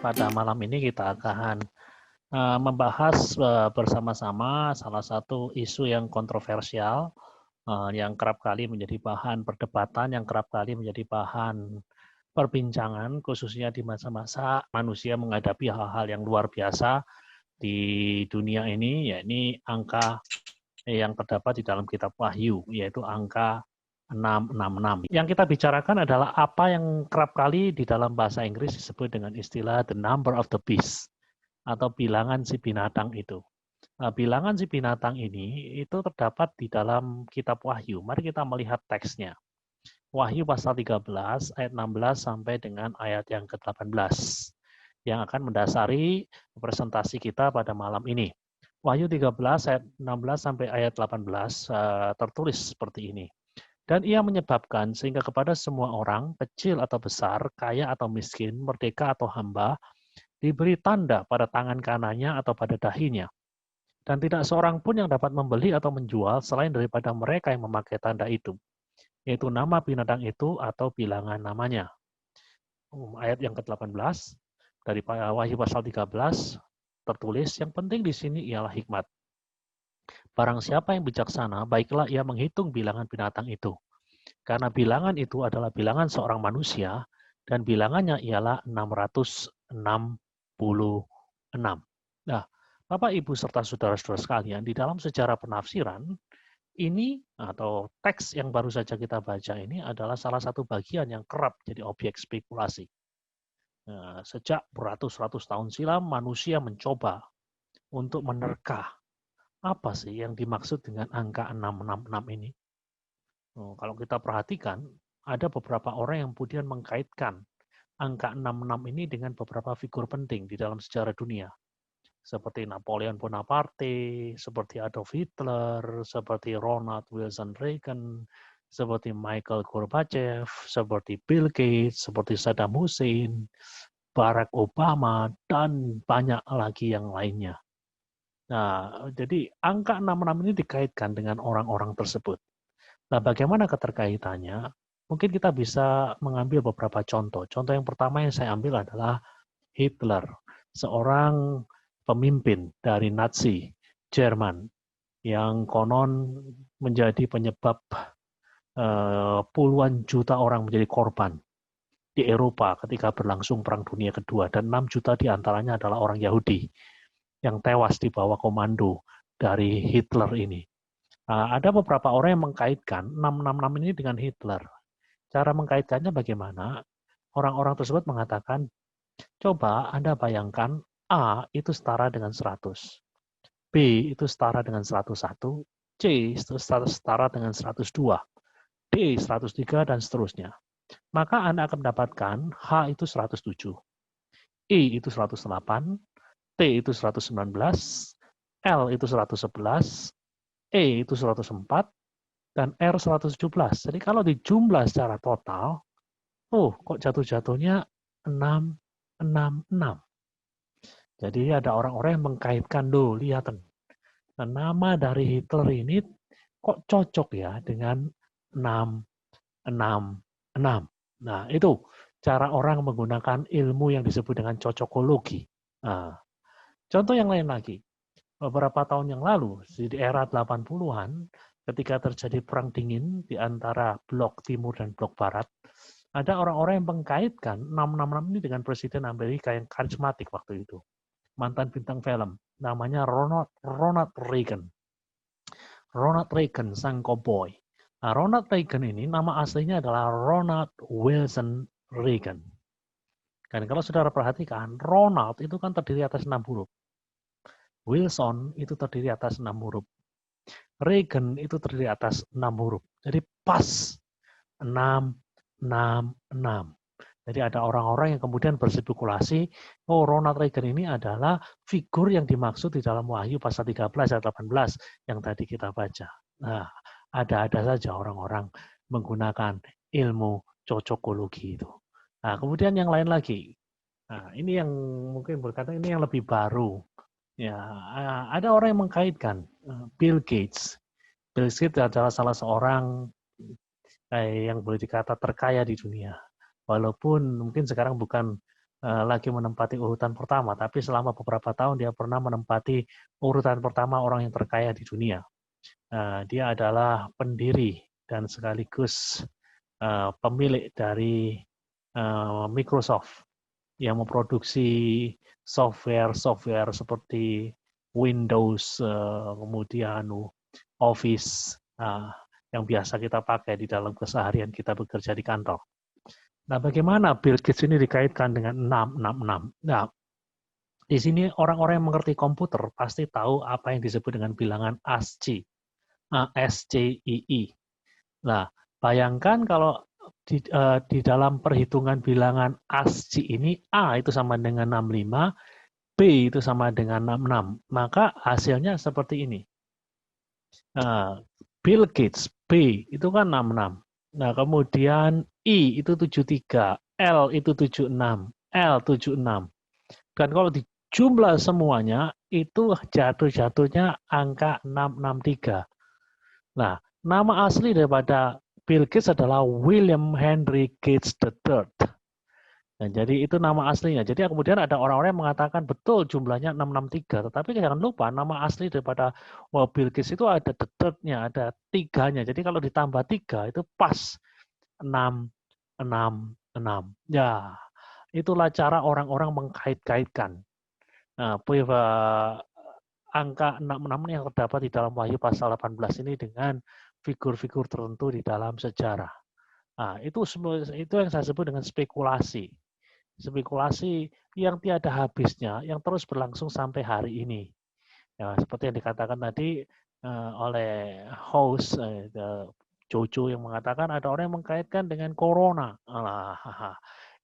pada malam ini kita akan membahas bersama-sama salah satu isu yang kontroversial, yang kerap kali menjadi bahan perdebatan, yang kerap kali menjadi bahan perbincangan, khususnya di masa-masa manusia menghadapi hal-hal yang luar biasa di dunia ini, yakni angka yang terdapat di dalam kitab Wahyu, yaitu angka 666. Yang kita bicarakan adalah apa yang kerap kali di dalam bahasa Inggris disebut dengan istilah the number of the beast, atau bilangan si binatang itu. Nah, bilangan si binatang ini itu terdapat di dalam kitab Wahyu. Mari kita melihat teksnya. Wahyu pasal 13 ayat 16 sampai dengan ayat yang ke-18 yang akan mendasari presentasi kita pada malam ini. Wahyu 13 ayat 16 sampai ayat 18 tertulis seperti ini. Dan ia menyebabkan sehingga kepada semua orang, kecil atau besar, kaya atau miskin, merdeka atau hamba, diberi tanda pada tangan kanannya atau pada dahinya. Dan tidak seorang pun yang dapat membeli atau menjual selain daripada mereka yang memakai tanda itu, yaitu nama binatang itu atau bilangan namanya. Ayat yang ke-18 dari Wahyu pasal 13 tertulis, yang penting di sini ialah hikmat. Barang siapa yang bijaksana, baiklah ia menghitung bilangan binatang itu. Karena bilangan itu adalah bilangan seorang manusia, dan bilangannya ialah 666. Nah, Bapak, Ibu, serta saudara-saudara sekalian, di dalam sejarah penafsiran, ini atau teks yang baru saja kita baca ini adalah salah satu bagian yang kerap jadi objek spekulasi. Nah, sejak beratus-ratus tahun silam, manusia mencoba untuk menerka apa sih yang dimaksud dengan angka 666 ini. Kalau kita perhatikan, ada beberapa orang yang kemudian mengkaitkan angka 66 ini dengan beberapa figur penting di dalam sejarah dunia. Seperti Napoleon Bonaparte, seperti Adolf Hitler, seperti Ronald Wilson Reagan, seperti Michael Gorbachev, seperti Bill Gates, seperti Saddam Hussein, Barack Obama, dan banyak lagi yang lainnya. Nah, jadi angka 66 ini dikaitkan dengan orang-orang tersebut. Nah, bagaimana keterkaitannya? Mungkin kita bisa mengambil beberapa contoh. Contoh yang pertama yang saya ambil adalah Hitler, seorang pemimpin dari Nazi Jerman yang konon menjadi penyebab puluhan juta orang menjadi korban di Eropa ketika berlangsung Perang Dunia Kedua, dan 6 juta diantaranya adalah orang Yahudi yang tewas di bawah komando dari Hitler ini. Ada beberapa orang yang mengkaitkan 666 ini dengan Hitler. Cara mengkaitkannya bagaimana? Orang-orang tersebut mengatakan, coba Anda bayangkan A itu setara dengan 100, B itu setara dengan 101, C itu setara dengan 102, D 103, dan seterusnya. Maka Anda akan mendapatkan H itu 107, I itu 108, T itu 119, L itu 111, E itu 104, dan R 117. Jadi kalau dijumlah secara total, kok jatuh-jatuhnya 666. Jadi ada orang-orang yang mengkaitkan, lihat, nama dari Hitler ini kok cocok ya dengan 666. Nah, itu cara orang menggunakan ilmu yang disebut dengan cocokologi. Nah, contoh yang lain lagi. Beberapa tahun yang lalu, di era 80-an, ketika terjadi perang dingin di antara blok timur dan blok barat, ada orang-orang yang mengkaitkan 666 ini dengan Presiden Amerika yang karismatik waktu itu. Mantan bintang film, namanya Ronald Reagan. Ronald Reagan, sang cowboy. Nah, Ronald Reagan ini nama aslinya adalah Ronald Wilson Reagan. Dan kalau saudara perhatikan, Ronald itu kan terdiri atas 6 huruf. Wilson itu terdiri atas 6 huruf. Reagan itu terdiri atas 6 huruf. Jadi pas 6, 6, 6. Jadi ada orang-orang yang kemudian berspekulasi, Ronald Reagan ini adalah figur yang dimaksud di dalam Wahyu pasal 13 ayat 18 yang tadi kita baca. Nah, ada-ada saja orang-orang menggunakan ilmu cocokologi itu. Nah, kemudian yang lain lagi. Nah, ini yang mungkin berkata ini yang lebih baru. Ya, ada orang yang mengkaitkan Bill Gates. Bill Gates adalah salah seorang yang boleh dikata terkaya di dunia. Walaupun mungkin sekarang bukan lagi menempati urutan pertama, tapi selama beberapa tahun dia pernah menempati urutan pertama orang yang terkaya di dunia. Dia adalah pendiri dan sekaligus pemilik dari Microsoft yang memproduksi software seperti Windows, kemudian Office, yang biasa kita pakai di dalam keseharian kita bekerja di kantor. Nah, bagaimana Bill Gates ini dikaitkan dengan 666? Nah, di sini orang-orang yang mengerti komputer pasti tahu apa yang disebut dengan bilangan ASCII. ASCII. Nah, bayangkan kalau di dalam perhitungan bilangan ASCII ini A itu sama dengan 65, B itu sama dengan 66. Maka hasilnya seperti ini. Bill Gates, B itu kan 66. Nah, kemudian I itu 73, L itu 76, L 76. Dan kalau dijumlah semuanya, itu jatuh-jatuhnya angka 663. Nah, nama asli daripada Bill Gates adalah William Henry Gates III. Nah, jadi itu nama aslinya. Jadi kemudian ada orang-orang yang mengatakan betul jumlahnya 663, tetapi jangan lupa nama asli daripada Bill Gates itu ada the third-nya, ada 3-nya. Jadi kalau ditambah 3 itu pas 6, 6, 6. Ya, itulah cara orang-orang mengkait-kaitkan. Nah, angka 66 yang terdapat di dalam Wahyu pasal 18 ini dengan figur-figur tertentu di dalam sejarah. Nah, itu yang saya sebut dengan spekulasi. Spekulasi yang tiada habisnya, yang terus berlangsung sampai hari ini. Ya, seperti yang dikatakan tadi oleh host Jojo yang mengatakan ada orang yang mengkaitkan dengan corona.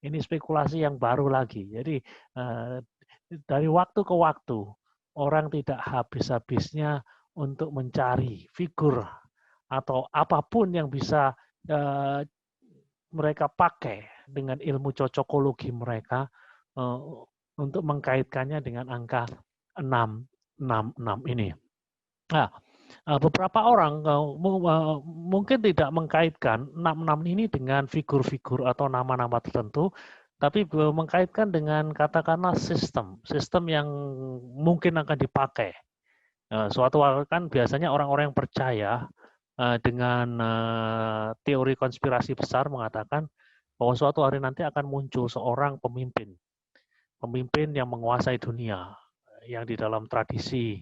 Ini spekulasi yang baru lagi. Jadi dari waktu ke waktu orang tidak habis-habisnya untuk mencari figur atau apapun yang bisa mereka pakai dengan ilmu cocokologi mereka untuk mengkaitkannya dengan angka 666 ini. Nah, beberapa orang mungkin tidak mengkaitkan 66 ini dengan figur-figur atau nama-nama tertentu, tapi mengkaitkan dengan katakanlah sistem yang mungkin akan dipakai. Suatu hal kan biasanya orang-orang yang percaya dengan teori konspirasi besar mengatakan bahwa suatu hari nanti akan muncul seorang pemimpin yang menguasai dunia, yang di dalam tradisi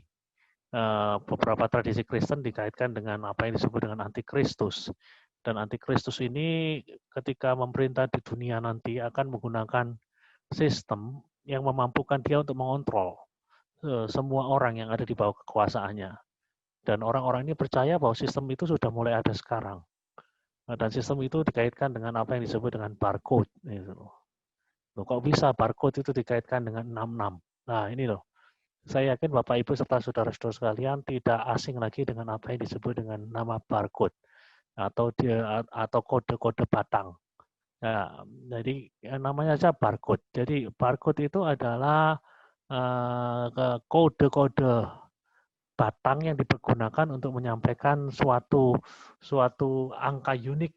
beberapa tradisi Kristen dikaitkan dengan apa yang disebut dengan antikristus. Dan antikristus ini ketika memerintah di dunia nanti akan menggunakan sistem yang memampukan dia untuk mengontrol semua orang yang ada di bawah kekuasaannya. Dan orang-orang ini percaya bahwa sistem itu sudah mulai ada sekarang. Dan sistem itu dikaitkan dengan apa yang disebut dengan barcode. Loh, kok bisa barcode itu dikaitkan dengan 66? Nah, ini loh. Saya yakin Bapak Ibu serta saudara-saudara sekalian tidak asing lagi dengan apa yang disebut dengan nama barcode atau kode-kode batang. Nah, jadi namanya saja barcode. Jadi barcode itu adalah kode-kode batang yang dipergunakan untuk menyampaikan suatu angka unik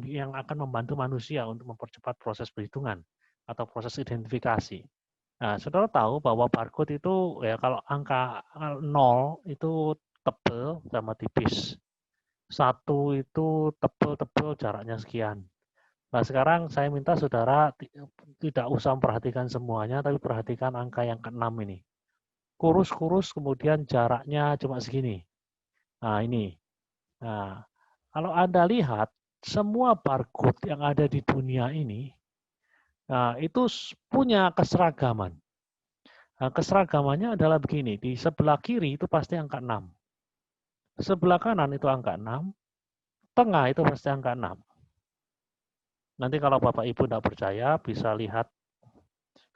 yang akan membantu manusia untuk mempercepat proses perhitungan atau proses identifikasi. Nah, saudara tahu bahwa barcode itu ya kalau angka 0 itu tebal sama tipis. 1 itu tebal jaraknya sekian. Nah, sekarang saya minta saudara tidak usah memperhatikan semuanya, tapi perhatikan angka yang ke-6 ini. Kurus-kurus kemudian jaraknya cuma segini. Nah, ini. Nah, kalau Anda lihat, semua barcode yang ada di dunia ini, nah, itu punya keseragaman. Nah, keseragamannya adalah begini, di sebelah kiri itu pasti angka 6. Sebelah kanan itu angka 6, tengah itu pasti angka 6. Nanti kalau Bapak Ibu tidak percaya, bisa lihat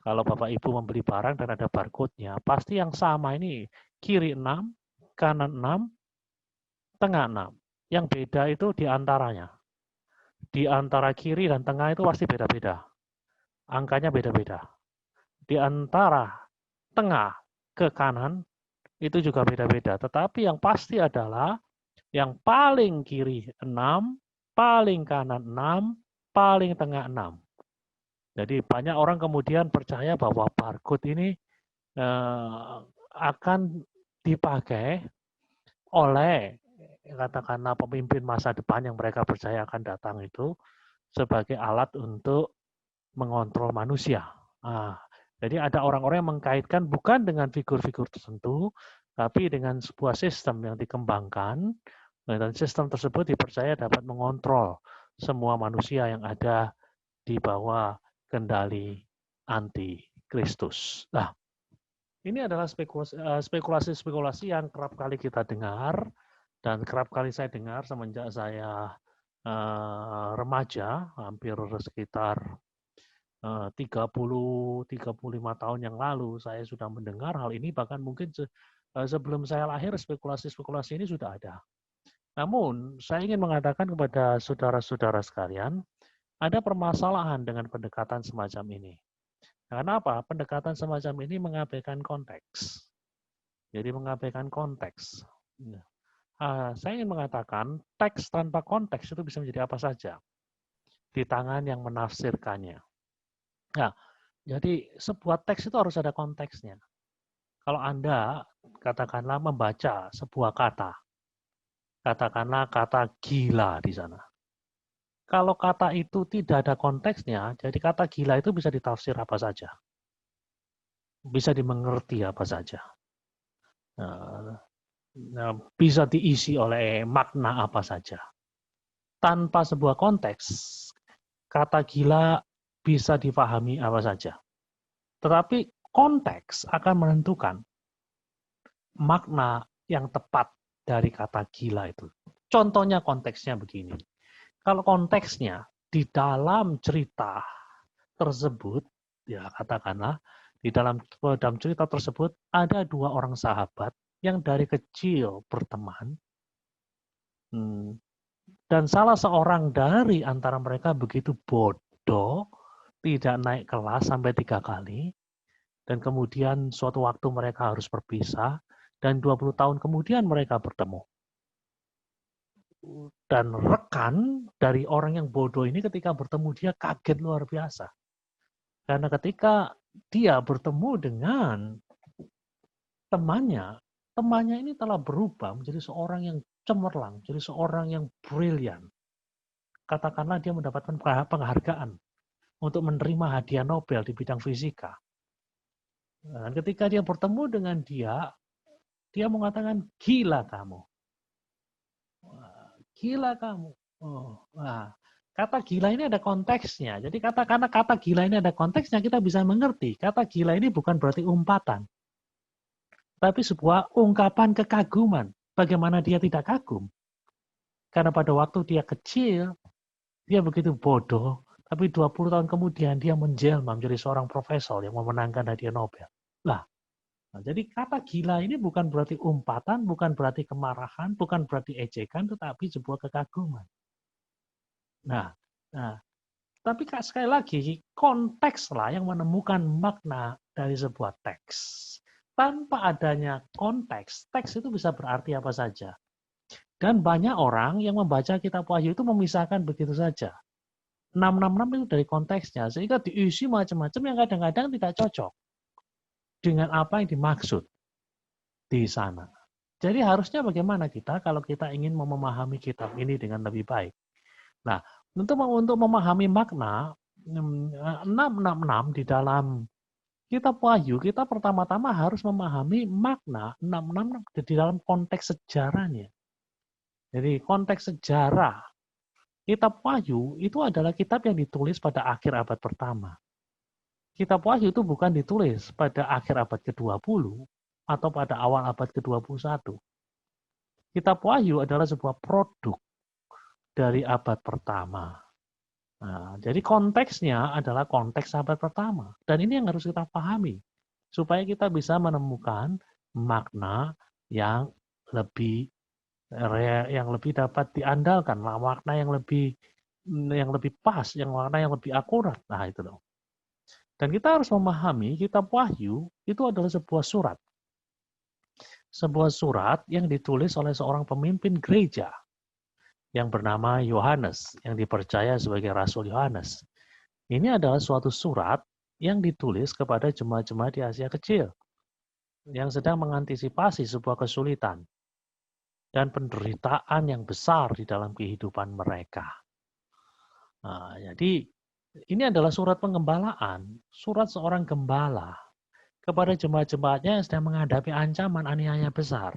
kalau Bapak Ibu membeli barang dan ada barcode-nya, pasti yang sama ini kiri 6, kanan 6, tengah 6. Yang beda itu di antaranya. Di antara kiri dan tengah itu pasti beda-beda. Angkanya beda-beda. Di antara tengah ke kanan itu juga beda-beda. Tetapi yang pasti adalah yang paling kiri 6, paling kanan 6, paling tengah 6. Jadi banyak orang kemudian percaya bahwa barcode ini akan dipakai oleh katakanlah pemimpin masa depan yang mereka percaya akan datang itu sebagai alat untuk mengontrol manusia. Nah, jadi ada orang-orang yang mengkaitkan bukan dengan figur-figur tertentu, tapi dengan sebuah sistem yang dikembangkan, dan sistem tersebut dipercaya dapat mengontrol semua manusia yang ada di bawah kendali anti-Kristus. Nah, ini adalah spekulasi-spekulasi yang kerap kali kita dengar, dan kerap kali saya dengar semenjak saya remaja, hampir sekitar 35 tahun yang lalu saya sudah mendengar hal ini, bahkan mungkin sebelum saya lahir spekulasi-spekulasi ini sudah ada. Namun, saya ingin mengatakan kepada saudara-saudara sekalian, ada permasalahan dengan pendekatan semacam ini. Karena apa? Pendekatan semacam ini mengabaikan konteks. Jadi mengabaikan konteks. Saya ingin mengatakan, teks tanpa konteks itu bisa menjadi apa saja di tangan yang menafsirkannya. Nah, jadi sebuah teks itu harus ada konteksnya. Kalau Anda katakanlah membaca sebuah kata, katakanlah kata gila di sana. Kalau kata itu tidak ada konteksnya, jadi kata gila itu bisa ditafsir apa saja. Bisa dimengerti apa saja. Bisa diisi oleh makna apa saja. Tanpa sebuah konteks, kata gila bisa dipahami apa saja. Tetapi konteks akan menentukan makna yang tepat dari kata gila itu. Contohnya konteksnya begini. Kalau konteksnya di dalam cerita tersebut, ya katakanlah, di dalam cerita tersebut ada dua orang sahabat yang dari kecil berteman, dan salah seorang dari antara mereka begitu bodoh, tidak naik kelas sampai 3 kali, dan kemudian suatu waktu mereka harus berpisah, dan 20 tahun kemudian mereka bertemu. Dan rekan dari orang yang bodoh ini ketika bertemu dia kaget luar biasa. Karena ketika dia bertemu dengan temannya ini telah berubah menjadi seorang yang cemerlang, jadi seorang yang brilian. Katakanlah dia mendapatkan penghargaan untuk menerima hadiah Nobel di bidang fisika. Dan ketika dia bertemu dengan dia mengatakan, gila kamu. Gila kamu. Kata gila ini ada konteksnya. Jadi karena kata gila ini ada konteksnya, kita bisa mengerti. Kata gila ini bukan berarti umpatan. Tapi sebuah ungkapan kekaguman. Bagaimana dia tidak kagum. Karena pada waktu dia kecil, dia begitu bodoh, tapi 20 tahun kemudian dia menjelma menjadi seorang profesor yang memenangkan hadiah Nobel. Jadi kata gila ini bukan berarti umpatan, bukan berarti kemarahan, bukan berarti ejekan, tetapi sebuah kekaguman. Tapi sekali lagi, kontekslah yang menemukan makna dari sebuah teks. Tanpa adanya konteks, teks itu bisa berarti apa saja. Dan banyak orang yang membaca kitab Wahyu itu memisahkan begitu saja. 666 itu dari konteksnya, sehingga diisi macam-macam yang kadang-kadang tidak cocok dengan apa yang dimaksud di sana. Jadi harusnya bagaimana kita kalau kita ingin memahami kitab ini dengan lebih baik. Nah, untuk memahami makna 666 di dalam kitab Wahyu, kita pertama-tama harus memahami makna 666 di dalam konteks sejarahnya. Jadi konteks sejarah kitab Wahyu itu adalah kitab yang ditulis pada akhir abad pertama. Kitab Wahyu itu bukan ditulis pada akhir abad ke-20 atau pada awal abad ke-21. Kitab Wahyu adalah sebuah produk dari abad pertama. Nah, jadi konteksnya adalah konteks abad pertama. Dan ini yang harus kita pahami. Supaya kita bisa menemukan makna yang lebih dapat diandalkan, makna yang lebih pas, makna yang lebih akurat. Nah, itu loh. Dan kita harus memahami kitab Wahyu itu adalah sebuah surat. Sebuah surat yang ditulis oleh seorang pemimpin gereja yang bernama Yohanes, yang dipercaya sebagai Rasul Yohanes. Ini adalah suatu surat yang ditulis kepada jemaat-jemaat di Asia Kecil yang sedang mengantisipasi sebuah kesulitan dan penderitaan yang besar di dalam kehidupan mereka. Nah, jadi ini adalah surat pengembalaan, surat seorang gembala kepada jemaat-jemaatnya yang sedang menghadapi ancaman aniaya besar.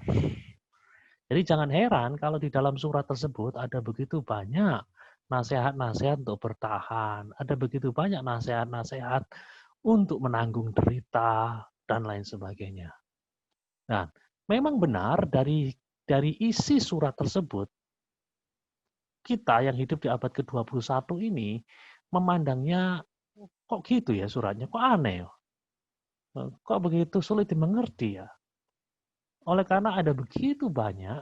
Jadi jangan heran kalau di dalam surat tersebut ada begitu banyak nasihat-nasihat untuk bertahan, ada begitu banyak nasihat-nasihat untuk menanggung derita dan lain sebagainya. Nah, memang benar dari isi surat tersebut, kita yang hidup di abad ke-21 ini memandangnya kok gitu ya suratnya, kok aneh ya, kok begitu sulit dimengerti ya. Oleh karena ada begitu banyak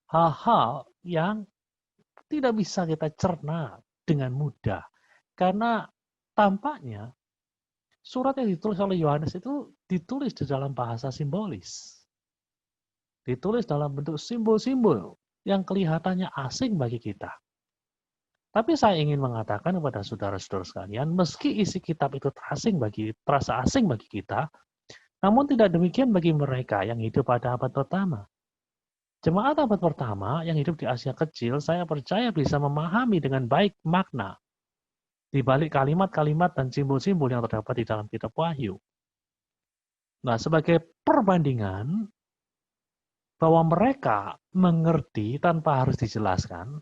hal-hal yang tidak bisa kita cerna dengan mudah. Karena tampaknya surat yang ditulis oleh Yohanes itu ditulis di dalam bahasa simbolis. Ditulis dalam bentuk simbol-simbol yang kelihatannya asing bagi kita. Tapi saya ingin mengatakan kepada saudara-saudara sekalian, meski isi kitab itu terasa asing bagi kita, namun tidak demikian bagi mereka yang hidup pada abad pertama. Jemaat abad pertama yang hidup di Asia Kecil, saya percaya bisa memahami dengan baik makna di balik kalimat-kalimat dan simbol-simbol yang terdapat di dalam kitab Wahyu. Nah, sebagai perbandingan bahwa mereka mengerti tanpa harus dijelaskan,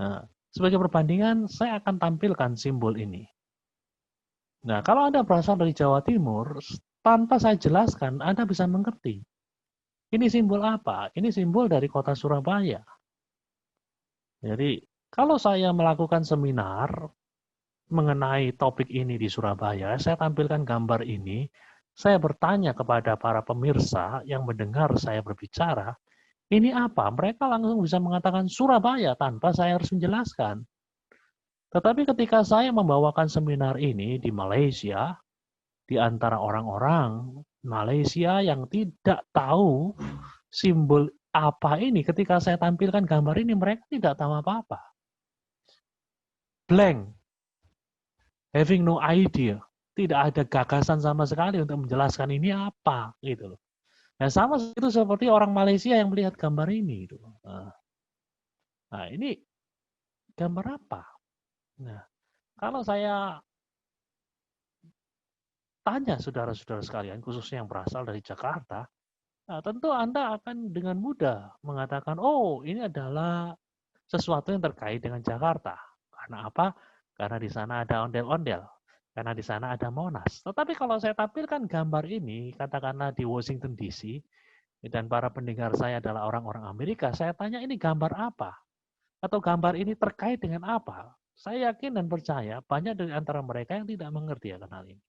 nah, sebagai perbandingan saya akan tampilkan simbol ini. Nah, kalau Anda berasal dari Jawa Timur, tanpa saya jelaskan, Anda bisa mengerti. Ini simbol apa? Ini simbol dari kota Surabaya. Jadi, kalau saya melakukan seminar mengenai topik ini di Surabaya, saya tampilkan gambar ini, saya bertanya kepada para pemirsa yang mendengar saya berbicara, ini apa? Mereka langsung bisa mengatakan Surabaya tanpa saya harus menjelaskan. Tetapi ketika saya membawakan seminar ini di Malaysia, di antara orang-orang Malaysia yang tidak tahu simbol apa ini, ketika saya tampilkan gambar ini, mereka tidak tahu apa-apa. Blank. Having no idea. Tidak ada gagasan sama sekali untuk menjelaskan ini apa. Gitu loh. Nah, sama itu seperti orang Malaysia yang melihat gambar ini. Gitu. Nah, ini gambar apa? Nah, kalau saya tanya saudara-saudara sekalian, khususnya yang berasal dari Jakarta, nah, tentu Anda akan dengan mudah mengatakan, oh ini adalah sesuatu yang terkait dengan Jakarta. Karena apa? Karena di sana ada ondel-ondel. Karena di sana ada Monas. Tetapi kalau saya tampilkan gambar ini, katakanlah di Washington DC, dan para pendengar saya adalah orang-orang Amerika, saya tanya ini gambar apa? Atau gambar ini terkait dengan apa? Saya yakin dan percaya banyak dari antara mereka yang tidak mengerti akan hal ini.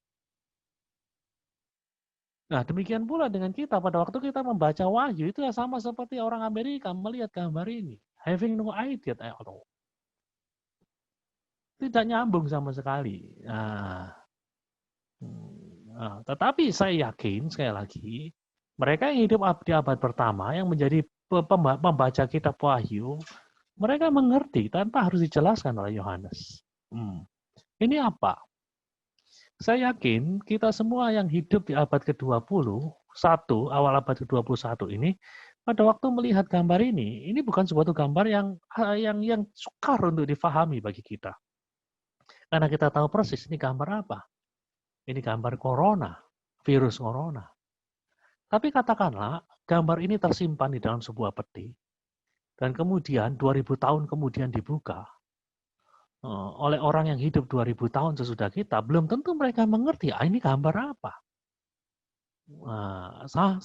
Nah, demikian pula dengan kita pada waktu kita membaca Wahyu itu sama seperti orang Amerika melihat gambar ini, having no idea at all. Tidak nyambung sama sekali. Tetapi saya yakin sekali lagi, mereka yang hidup di abad pertama yang menjadi pembaca kitab Wahyu, mereka mengerti tanpa harus dijelaskan oleh Yohanes. Ini apa? Saya yakin kita semua yang hidup di abad ke-21, awal abad ke-21 ini, pada waktu melihat gambar ini bukan suatu gambar yang sukar untuk difahami bagi kita. Karena kita tahu persis ini gambar apa. Ini gambar corona, virus corona. Tapi katakanlah gambar ini tersimpan di dalam sebuah peti, dan kemudian 2000 tahun kemudian dibuka oleh orang yang hidup 2000 tahun sesudah kita, belum tentu mereka mengerti ini gambar apa.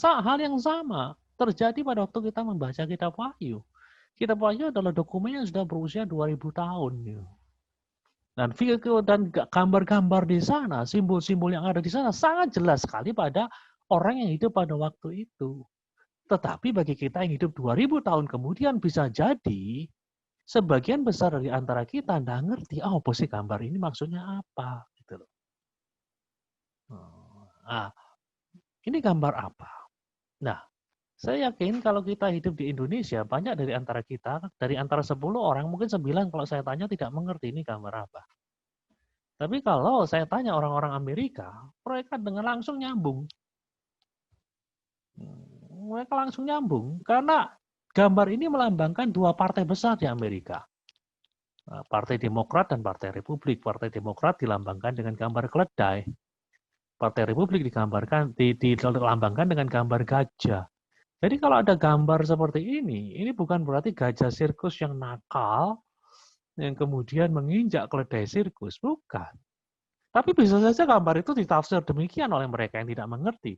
Hal yang sama terjadi pada waktu kita membaca kitab Wahyu. Kitab Wahyu adalah dokumen yang sudah berusia 2000 tahun. Dan gambar-gambar di sana, simbol-simbol yang ada di sana sangat jelas sekali pada orang yang hidup pada waktu itu. Tetapi bagi kita yang hidup 2000 tahun kemudian bisa jadi sebagian besar dari antara kita tidak ngerti, apa sih gambar ini maksudnya apa? Gitu loh. Ini gambar apa? Nah, saya yakin kalau kita hidup di Indonesia, banyak dari antara kita, dari antara 10 orang, mungkin 9 kalau saya tanya tidak mengerti ini gambar apa. Tapi kalau saya tanya orang-orang Amerika, mereka dengan langsung nyambung. Mereka langsung nyambung karena gambar ini melambangkan dua partai besar di Amerika. Partai Demokrat dan Partai Republik. Partai Demokrat dilambangkan dengan gambar keledai. Partai Republik dilambangkan dengan gambar gajah. Jadi kalau ada gambar seperti ini bukan berarti gajah sirkus yang nakal, yang kemudian menginjak keledai sirkus. Bukan. Tapi bisa saja gambar itu ditafsir demikian oleh mereka yang tidak mengerti.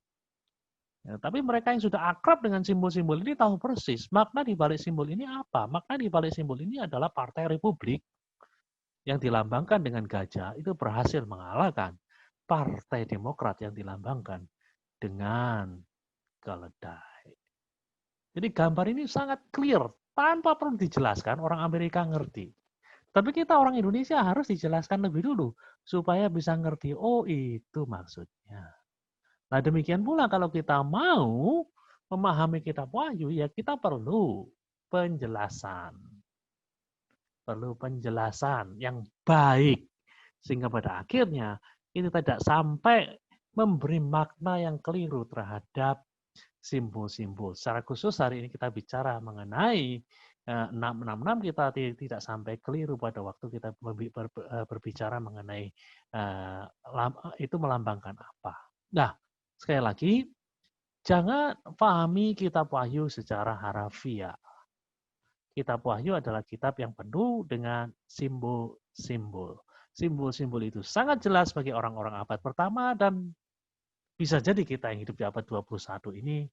Ya, tapi mereka yang sudah akrab dengan simbol-simbol ini tahu persis makna di balik simbol ini apa. Makna di balik simbol ini adalah Partai Republik yang dilambangkan dengan gajah itu berhasil mengalahkan Partai Demokrat yang dilambangkan dengan keledai. Jadi gambar ini sangat clear, tanpa perlu dijelaskan, orang Amerika ngerti. Tapi kita orang Indonesia harus dijelaskan lebih dulu, supaya bisa ngerti, oh itu maksudnya. Nah demikian pula kalau kita mau memahami kitab Wahyu, ya kita perlu penjelasan. Perlu penjelasan yang baik. Sehingga pada akhirnya itu tidak sampai memberi makna yang keliru terhadap simbol-simbol. Secara khusus hari ini kita bicara mengenai 666, kita tidak sampai keliru pada waktu kita berbicara mengenai itu melambangkan apa. Nah, sekali lagi, jangan pahami kitab Wahyu secara harafiah. Kitab Wahyu adalah kitab yang penuh dengan simbol-simbol. Simbol-simbol itu sangat jelas bagi orang-orang abad pertama dan bisa jadi kita yang hidup di abad 21 ini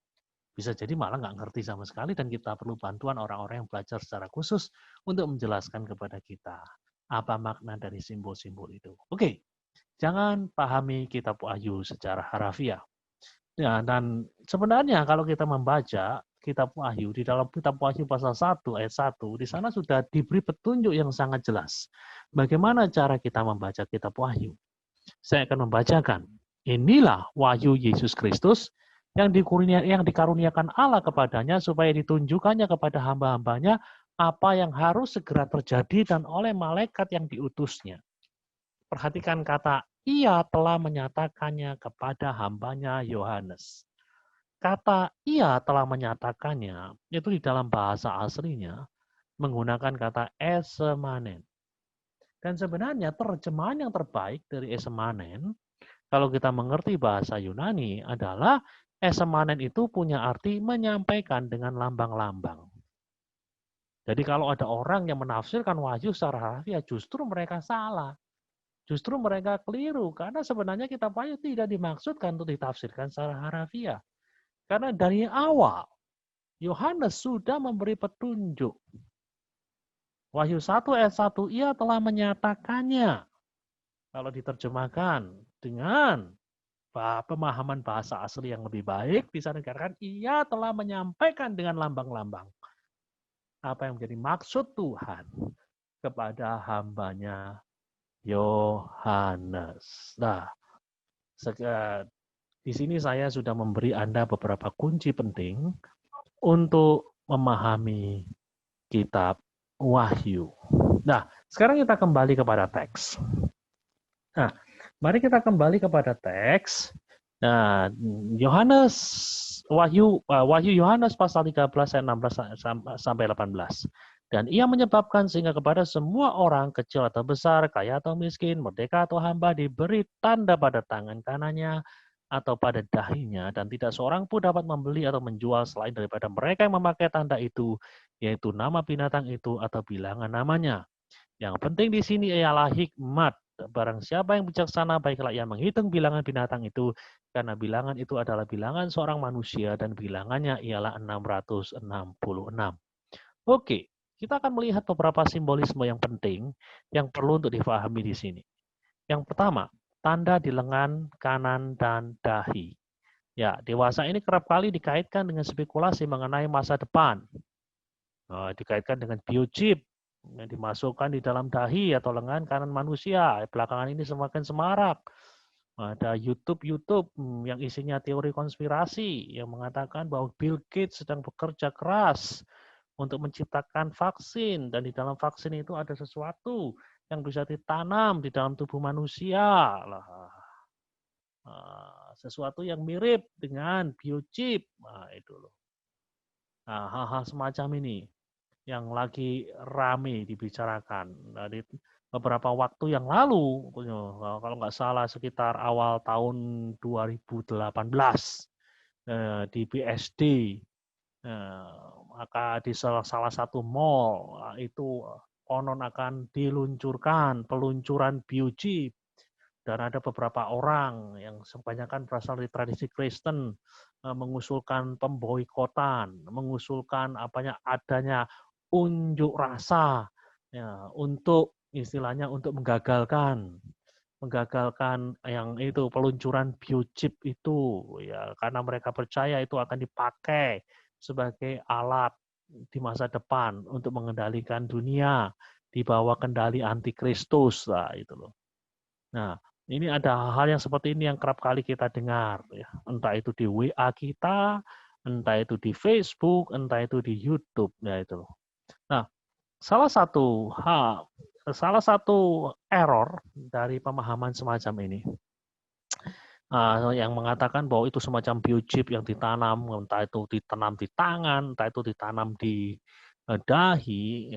bisa jadi malah nggak ngerti sama sekali dan kita perlu bantuan orang-orang yang belajar secara khusus untuk menjelaskan kepada kita apa makna dari simbol-simbol itu. Oke, jangan pahami kitab Wahyu secara harafiah. Ya, dan sebenarnya kalau kita membaca kitab Wahyu, di dalam kitab Wahyu pasal 1 ayat 1, di sana sudah diberi petunjuk yang sangat jelas. Bagaimana cara kita membaca kitab Wahyu? Saya akan membacakan. Inilah wahyu Yesus Kristus yang dikaruniakan Allah kepadanya supaya ditunjukkannya kepada hamba-hambanya apa yang harus segera terjadi dan oleh malaikat yang diutusnya. Perhatikan kata ia telah menyatakannya kepada hambanya Yohanes. Kata ia telah menyatakannya itu di dalam bahasa aslinya menggunakan kata esemanen. Dan sebenarnya terjemahan yang terbaik dari esemanen, kalau kita mengerti bahasa Yunani, adalah esemanen itu punya arti menyampaikan dengan lambang-lambang. Jadi kalau ada orang yang menafsirkan wahyu secara harafiah, justru mereka salah. Justru mereka keliru, karena sebenarnya kitab Wahyu tidak dimaksudkan untuk ditafsirkan secara harafiah. Karena dari awal, Yohanes sudah memberi petunjuk. Wahyu 1 ayat 1, ia telah menyatakannya. Kalau diterjemahkan dengan pemahaman bahasa asli yang lebih baik, bisa dikatakan ia telah menyampaikan dengan lambang-lambang apa yang menjadi maksud Tuhan kepada hambanya Yohanes. Nah, di sini saya sudah memberi Anda beberapa kunci penting untuk memahami kitab Wahyu. Nah, sekarang kita kembali kepada teks. Nah, mari kita kembali kepada teks. Nah, Wahyu Yohanes pasal 13 ayat 16 sampai 18. Dan ia menyebabkan sehingga kepada semua orang, kecil atau besar, kaya atau miskin, merdeka atau hamba, diberi tanda pada tangan kanannya atau pada dahinya, dan tidak seorang pun dapat membeli atau menjual selain daripada mereka yang memakai tanda itu, yaitu nama binatang itu atau bilangan namanya. Yang penting di sini ialah hikmat. Barang siapa yang bijaksana, baiklah ia menghitung bilangan binatang itu, karena bilangan itu adalah bilangan seorang manusia, dan bilangannya ialah 666. Oke, kita akan melihat beberapa simbolisme yang penting yang perlu untuk difahami di sini. Yang pertama, tanda di lengan kanan dan dahi. Ya, dewasa ini kerap kali dikaitkan dengan spekulasi mengenai masa depan. Dikaitkan dengan biochip yang dimasukkan di dalam dahi atau lengan kanan manusia. Belakangan ini semakin semarak. Ada YouTube yang isinya teori konspirasi yang mengatakan bahwa Bill Gates sedang bekerja keras untuk menciptakan vaksin, dan di dalam vaksin itu ada sesuatu yang bisa ditanam di dalam tubuh manusia lah. Sesuatu yang mirip dengan biochip. Nah, itu loh. Nah, hal-hal semacam ini yang lagi rame dibicarakan dari beberapa waktu yang lalu, kalau nggak salah sekitar awal tahun 2018 di BSD, maka di salah satu mall itu konon akan diluncurkan peluncuran biochip. Dan ada beberapa orang yang kebanyakan berasal dari tradisi Kristen mengusulkan pemboikotan, mengusulkan adanya unjuk rasa ya, untuk istilahnya untuk menggagalkan yang itu peluncuran biochip itu ya, karena mereka percaya itu akan dipakai sebagai alat di masa depan untuk mengendalikan dunia di bawah kendali antikristus lah itu loh. Nah, ini ada hal-hal yang seperti ini yang kerap kali kita dengar, ya. Entah itu di WA kita, entah itu di Facebook, entah itu di YouTube, ya itu. Nah, salah satu error dari pemahaman semacam ini, yang mengatakan bahwa itu semacam biochip yang ditanam, entah itu ditanam di tangan, entah itu ditanam di dahi.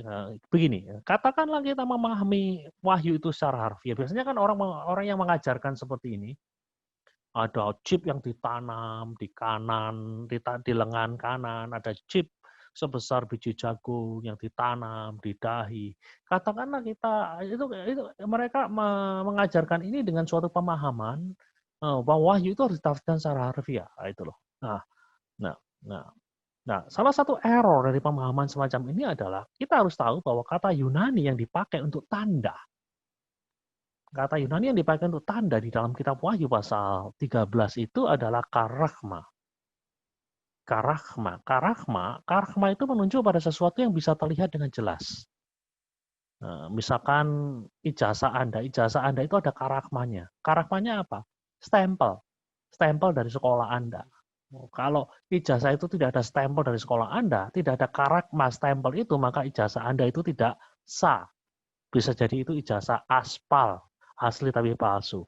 Begini, katakanlah kita memahami wahyu itu secara harfiah. Biasanya kan orang yang mengajarkan seperti ini, ada chip yang ditanam di kanan, di lengan kanan, ada chip sebesar biji jagung yang ditanam di dahi. Katakanlah kita itu mereka mengajarkan ini dengan suatu pemahaman bahwa wahyu itu harus ditafsirkan secara harfiah. Itu loh. Nah, nah, nah. Nah, salah satu error dari pemahaman semacam ini adalah kita harus tahu bahwa kata Yunani yang dipakai untuk tanda, kata Yunani yang dipakai untuk tanda di dalam kitab Wahyu pasal 13 itu adalah karachma. Karachma itu menunjuk pada sesuatu yang bisa terlihat dengan jelas. Misalkan ijazah Anda itu ada karachmanya. Karachmanya apa? Stempel dari sekolah Anda. Kalau ijazah itu tidak ada stempel dari sekolah Anda, tidak ada karachma stempel itu, maka ijazah Anda itu tidak sah. Bisa jadi itu ijazah aspal, asli tapi palsu.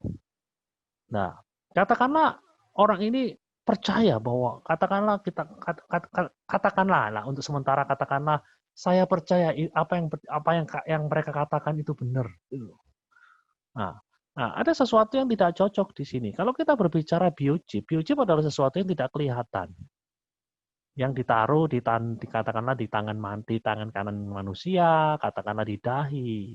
Nah, katakanlah orang ini percaya bahwa katakanlah lah untuk sementara katakanlah saya percaya apa yang mereka katakan itu benar. Nah, ada sesuatu yang tidak cocok di sini. Kalau kita berbicara biochip adalah sesuatu yang tidak kelihatan, yang ditaruh katakanlah di tangan kanan manusia, katakanlah di dahi.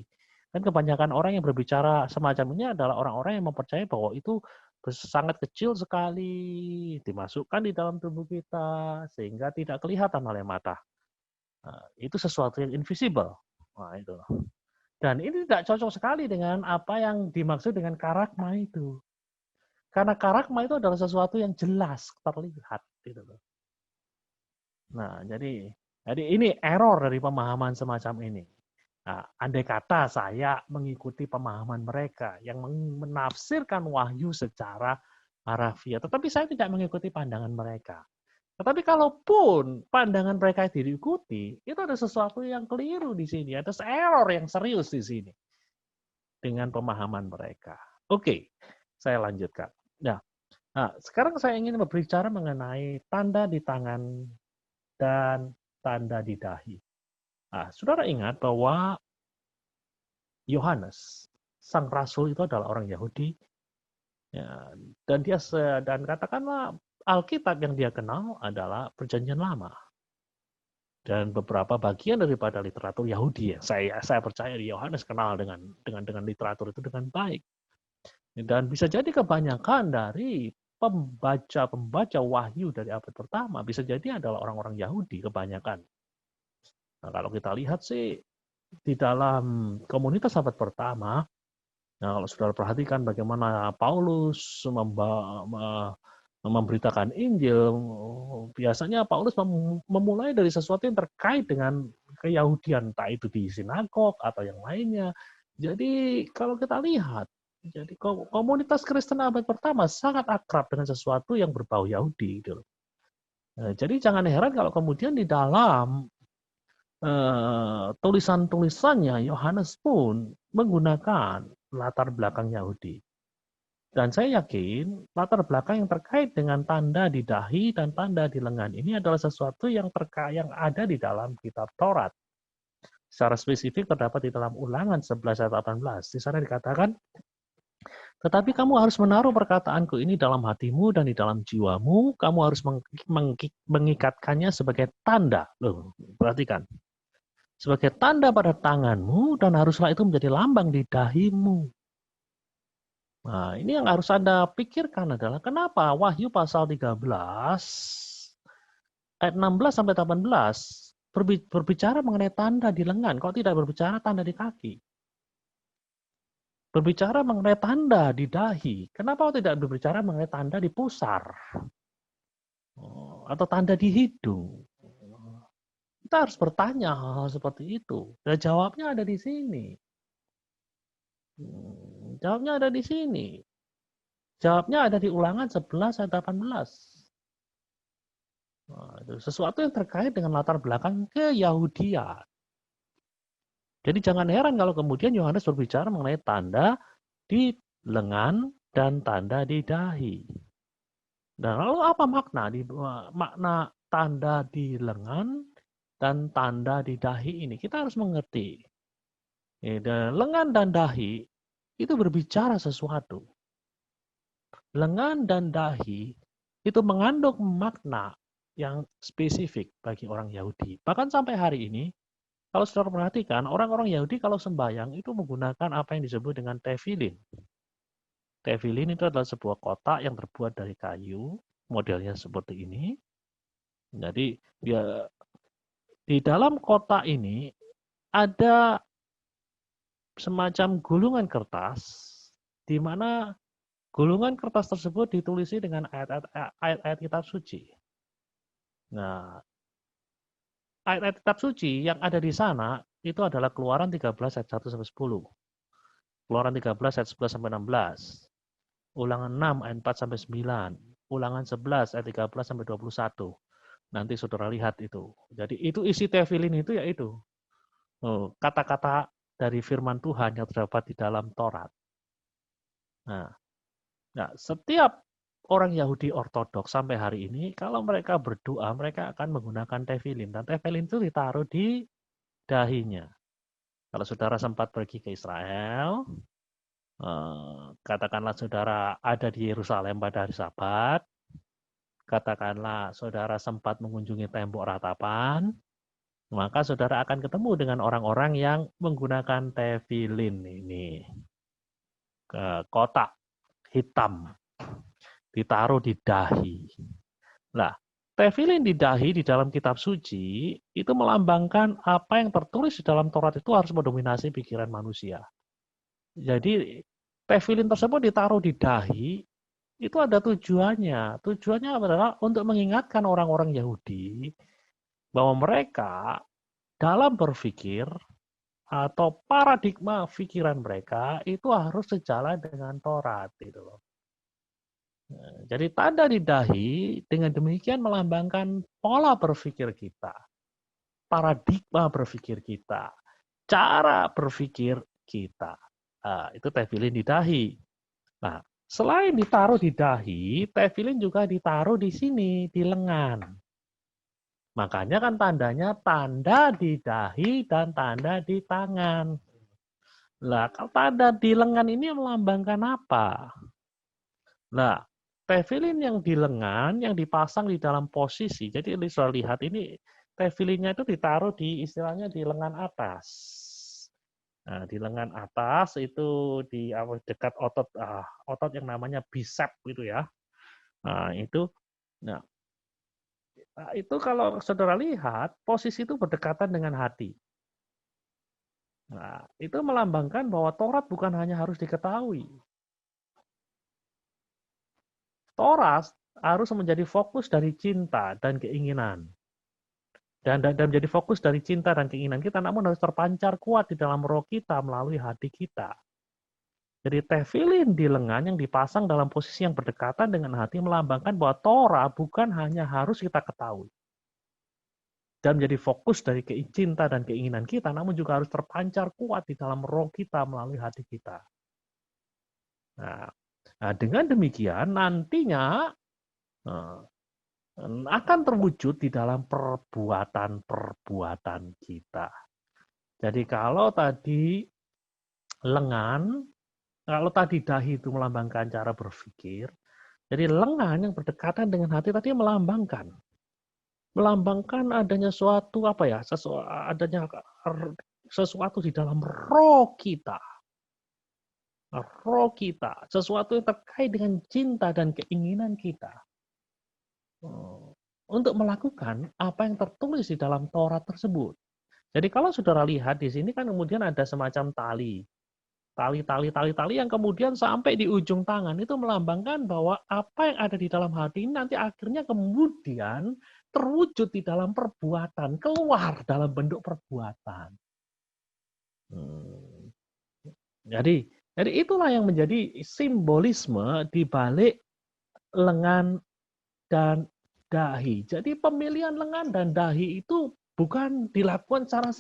Dan kebanyakan orang yang berbicara semacam ini adalah orang-orang yang mempercayai bahwa itu sangat kecil sekali, dimasukkan di dalam tubuh kita sehingga tidak kelihatan oleh mata. Nah, itu sesuatu yang invisible. Nah, itu. Dan ini tidak cocok sekali dengan apa yang dimaksud dengan karachma itu. Karena karachma itu adalah sesuatu yang jelas terlihat. Gitu. Nah, jadi ini error dari pemahaman semacam ini. Nah, andai kata saya mengikuti pemahaman mereka yang menafsirkan wahyu secara harfiah, tetapi saya tidak mengikuti pandangan mereka. Tetapi kalaupun pandangan mereka diikuti, itu ada sesuatu yang keliru di sini, ada error yang serius di sini dengan pemahaman mereka. Oke, saya lanjutkan. Nah, sekarang saya ingin berbicara mengenai tanda di tangan dan tanda di dahi. Nah, saudara ingat bahwa Yohanes, sang rasul itu adalah orang Yahudi, ya, dan katakanlah Alkitab yang dia kenal adalah Perjanjian Lama dan beberapa bagian daripada literatur Yahudi. Ya. Saya percaya Yohanes kenal dengan literatur itu dengan baik. Dan bisa jadi kebanyakan dari pembaca wahyu dari abad pertama bisa jadi adalah orang-orang Yahudi kebanyakan. Nah, kalau kita lihat sih di dalam komunitas abad pertama, nah kalau saudara perhatikan bagaimana Paulus memberitakan Injil, biasanya Paulus memulai dari sesuatu yang terkait dengan keyahudian, entah itu di sinagog atau yang lainnya. Jadi kalau kita lihat, jadi komunitas Kristen abad pertama sangat akrab dengan sesuatu yang berbau Yahudi. Gitu. Nah, jadi jangan heran kalau kemudian di dalam tulisan-tulisannya Yohanes pun menggunakan latar belakang Yahudi. Dan saya yakin latar belakang yang terkait dengan tanda di dahi dan tanda di lengan ini adalah sesuatu yang yang ada di dalam kitab Taurat. Secara spesifik terdapat di dalam Ulangan 11 ayat 18. Di sana dikatakan, tetapi kamu harus menaruh perkataanku ini dalam hatimu dan di dalam jiwamu. Kamu harus mengikatkannya sebagai tanda. Loh, perhatikan. Sebagai tanda pada tanganmu dan haruslah itu menjadi lambang di dahimu. Nah, ini yang harus Anda pikirkan adalah kenapa Wahyu pasal 13 ayat 16 sampai 18 berbicara mengenai tanda di lengan, kok tidak berbicara tanda di kaki? Berbicara mengenai tanda di dahi, kenapa tidak berbicara mengenai tanda di pusar? Atau tanda di hidung? Kita harus bertanya hal-hal seperti itu. Dan jawabnya ada di sini. Jawabnya ada di sini. Jawabnya ada di Ulangan 11 ayat 18. Nah, itu sesuatu yang terkait dengan latar belakang keyahudian. Jadi jangan heran kalau kemudian Yohanes berbicara mengenai tanda di lengan dan tanda di dahi. Dan lalu apa makna tanda di lengan dan tanda di dahi ini? Kita harus mengerti. Lengan dan dahi itu berbicara sesuatu. Lengan dan dahi itu mengandung makna yang spesifik bagi orang Yahudi. Bahkan sampai hari ini, kalau saudara perhatikan, orang-orang Yahudi kalau sembahyang itu menggunakan apa yang disebut dengan tefillin. Tefillin itu adalah sebuah kotak yang terbuat dari kayu, modelnya seperti ini. Jadi ya, di dalam kotak ini ada semacam gulungan kertas, di mana gulungan kertas tersebut ditulisi dengan ayat-ayat kitab suci. Nah, ayat-ayat kitab suci yang ada di sana itu adalah Keluaran 13 ayat 1 sampai 10. Keluaran 13 ayat 11 sampai 16. Ulangan 6 ayat 4 sampai 9. Ulangan 11 ayat 13 sampai 21. Nanti saudara lihat itu. Jadi itu isi tefillin itu yaitu kata-kata dari firman Tuhan yang terdapat di dalam Taurat. Nah, setiap orang Yahudi ortodoks sampai hari ini, kalau mereka berdoa, mereka akan menggunakan tefillin. Dan tefillin itu ditaruh di dahinya. Kalau saudara sempat pergi ke Israel, katakanlah saudara ada di Yerusalem pada hari Sabat, katakanlah saudara sempat mengunjungi tembok ratapan, maka saudara akan ketemu dengan orang-orang yang menggunakan tefillin ini. Kotak hitam ditaruh di dahi. Nah, tefillin di dahi di dalam kitab suci itu melambangkan apa yang tertulis di dalam Taurat itu harus mendominasi pikiran manusia. Jadi tefillin tersebut ditaruh di dahi itu ada tujuannya. Tujuannya adalah untuk mengingatkan orang-orang Yahudi bahwa mereka dalam berpikir atau paradigma pikiran mereka itu harus sejalan dengan Taurat gitu loh. Jadi tanda di dahi dengan demikian melambangkan pola berpikir kita, paradigma berpikir kita, cara berpikir kita. Itu tefillin di dahi. Nah, selain ditaruh di dahi, tefillin juga ditaruh di sini, di lengan. Makanya kan tandanya tanda di dahi dan tanda di tangan. Lah, kalau tanda di lengan ini melambangkan apa? Nah, tefillin yang di lengan, yang dipasang di dalam posisi, jadi saudara lihat ini, tefillinnya itu ditaruh di istilahnya di lengan atas. Nah, di lengan atas itu di dekat otot yang namanya bicep gitu ya. Nah, itu kalau saudara lihat, posisi itu berdekatan dengan hati. Nah, itu melambangkan bahwa Taurat bukan hanya harus diketahui. Taurat harus menjadi fokus dari cinta dan keinginan. Dan menjadi fokus dari cinta dan keinginan kita, namun harus terpancar kuat di dalam roh kita melalui hati kita. Jadi tefillin di lengan yang dipasang dalam posisi yang berdekatan dengan hati melambangkan bahwa Torah bukan hanya harus kita ketahui. dan menjadi fokus dari cinta dan keinginan kita, namun juga harus terpancar kuat di dalam roh kita melalui hati kita. Nah, dengan demikian nantinya akan terwujud di dalam perbuatan-perbuatan kita. Jadi kalau tadi lengan, kalau tadi dahi itu melambangkan cara berpikir, jadi lengan yang berdekatan dengan hati tadi melambangkan adanya suatu adanya sesuatu di dalam roh kita, sesuatu yang terkait dengan cinta dan keinginan kita untuk melakukan apa yang tertulis di dalam Taurat tersebut. Jadi kalau saudara lihat di sini kan kemudian ada semacam tali yang kemudian sampai di ujung tangan itu melambangkan bahwa apa yang ada di dalam hati ini nanti akhirnya kemudian terwujud di dalam perbuatan, keluar dalam bentuk perbuatan. Jadi itulah yang menjadi simbolisme di balik lengan dan dahi. Jadi pemilihan lengan dan dahi itu bukan dilakukan secara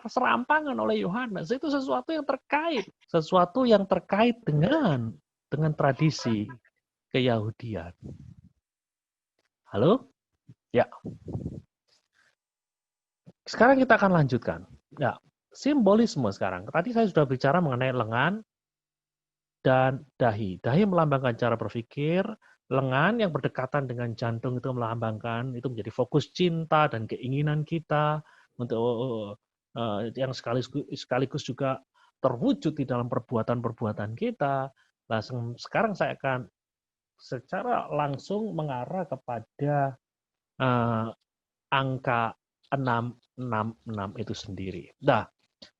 serampangan oleh Yohanes. Itu sesuatu yang terkait dengan tradisi Keyahudian. Halo? Ya. Sekarang kita akan lanjutkan. Ya, simbolisme sekarang. Tadi saya sudah bicara mengenai lengan dan dahi. Dahi melambangkan cara berpikir, lengan yang berdekatan dengan jantung itu melambangkan, itu menjadi fokus cinta dan keinginan kita untuk yang sekaligus juga terwujud di dalam perbuatan-perbuatan kita. Nah, sekarang saya akan secara langsung mengarah kepada angka 666 itu sendiri. Nah,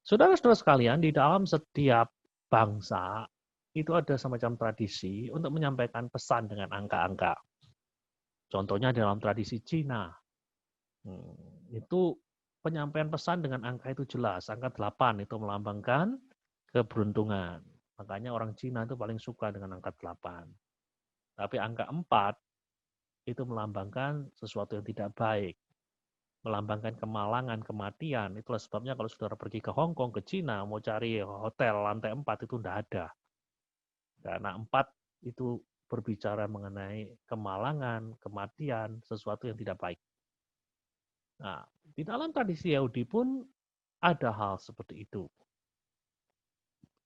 saudara-saudara sekalian, di dalam setiap bangsa itu ada semacam tradisi untuk menyampaikan pesan dengan angka-angka. Contohnya dalam tradisi Cina, itu penyampaian pesan dengan angka itu jelas. Angka 8 itu melambangkan keberuntungan. Makanya orang Cina itu paling suka dengan angka 8. Tapi angka 4 itu melambangkan sesuatu yang tidak baik. Melambangkan kemalangan, kematian. Itulah sebabnya kalau saudara pergi ke Hong Kong, ke Cina, mau cari hotel lantai 4 itu tidak ada. Karena 4 itu berbicara mengenai kemalangan, kematian, sesuatu yang tidak baik. Nah, di dalam tradisi Yahudi pun ada hal seperti itu.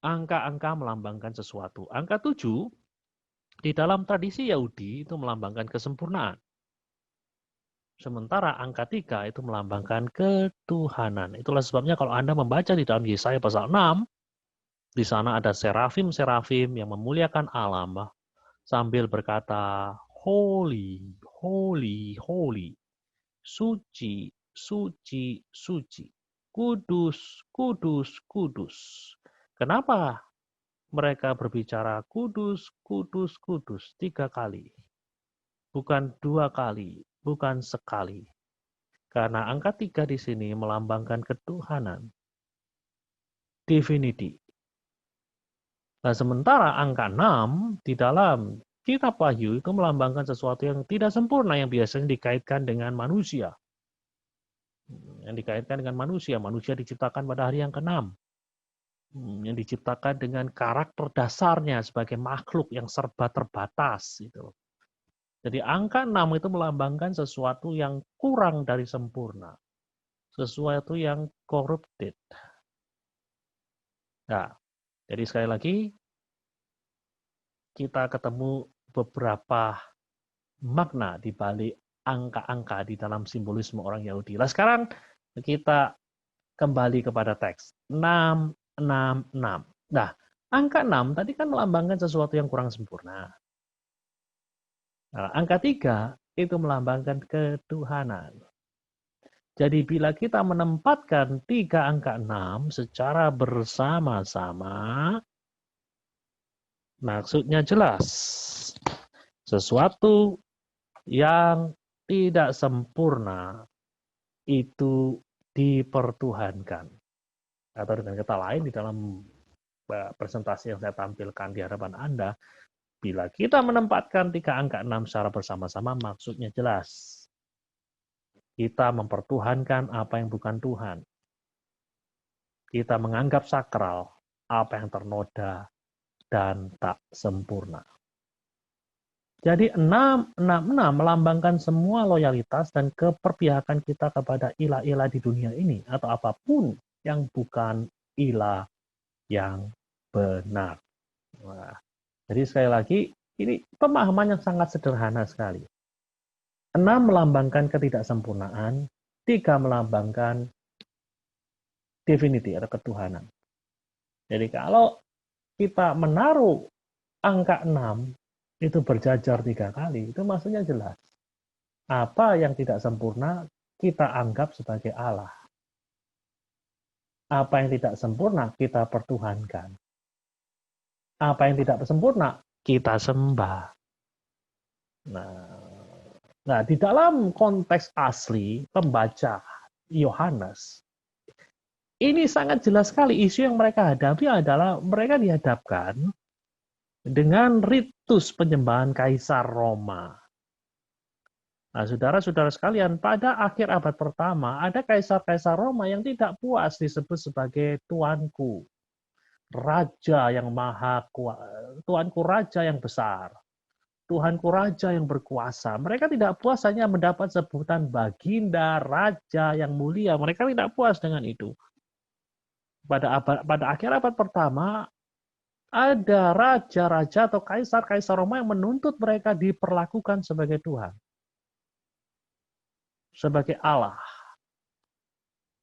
Angka-angka melambangkan sesuatu. Angka 7 di dalam tradisi Yahudi itu melambangkan kesempurnaan. Sementara angka 3 itu melambangkan ketuhanan. Itulah sebabnya kalau Anda membaca di dalam Yesaya pasal 6, di sana ada serafim-serafim yang memuliakan Allah sambil berkata, Holy, holy, holy, suci, suci, suci, kudus, kudus, kudus. Kenapa mereka berbicara kudus, kudus, kudus 3 kali? Bukan 2 kali, bukan sekali. Karena angka 3 di sini melambangkan ketuhanan. Divinity. Nah, sementara angka 6 di dalam Kitab Wahyu itu melambangkan sesuatu yang tidak sempurna yang biasanya dikaitkan dengan manusia. Yang dikaitkan dengan manusia. Manusia diciptakan pada hari yang ke-6. Yang diciptakan dengan karakter dasarnya sebagai makhluk yang serba terbatas. Gitu. Jadi angka 6 itu melambangkan sesuatu yang kurang dari sempurna. Sesuatu yang corrupted. Nah, jadi sekali lagi, kita ketemu beberapa makna di balik angka-angka di dalam simbolisme orang Yahudi. Nah, sekarang kita kembali kepada teks. 666. Nah, angka 6 tadi kan melambangkan sesuatu yang kurang sempurna. Nah, angka 3 itu melambangkan ketuhanan. Jadi bila kita menempatkan 3 angka 6 secara bersama-sama, maksudnya jelas. Sesuatu yang tidak sempurna itu dipertuhankan. Atau dengan kata lain, di dalam presentasi yang saya tampilkan di hadapan Anda, bila kita menempatkan 3 angka 6 secara bersama-sama, maksudnya jelas. Kita mempertuhankan apa yang bukan Tuhan. Kita menganggap sakral apa yang ternoda dan tak sempurna. Jadi 666 melambangkan semua loyalitas dan keperpihakan kita kepada ilah-ilah di dunia ini atau apapun yang bukan ilah yang benar. Wah, jadi sekali lagi ini pemahaman yang sangat sederhana sekali. 6 melambangkan ketidaksempurnaan, 3 melambangkan divinity atau ketuhanan. Jadi kalau kita menaruh angka 6 itu berjajar 3 kali, itu maksudnya jelas. Apa yang tidak sempurna kita anggap sebagai Allah. Apa yang tidak sempurna kita pertuhankan. Apa yang tidak sempurna kita sembah. Nah, di dalam konteks asli pembaca Yohanes, ini sangat jelas sekali isu yang mereka hadapi adalah mereka dihadapkan dengan ritus penyembahan Kaisar Roma. Nah, saudara-saudara sekalian, pada akhir abad pertama ada kaisar-kaisar Roma yang tidak puas disebut sebagai tuanku, raja yang maha kuasa, tuanku raja yang besar, Tuhanku raja yang berkuasa. Mereka tidak puas hanya mendapat sebutan baginda, raja yang mulia. Mereka tidak puas dengan itu. Pada akhir abad pertama, ada raja-raja atau kaisar-kaisar Roma yang menuntut mereka diperlakukan sebagai Tuhan. Sebagai Allah.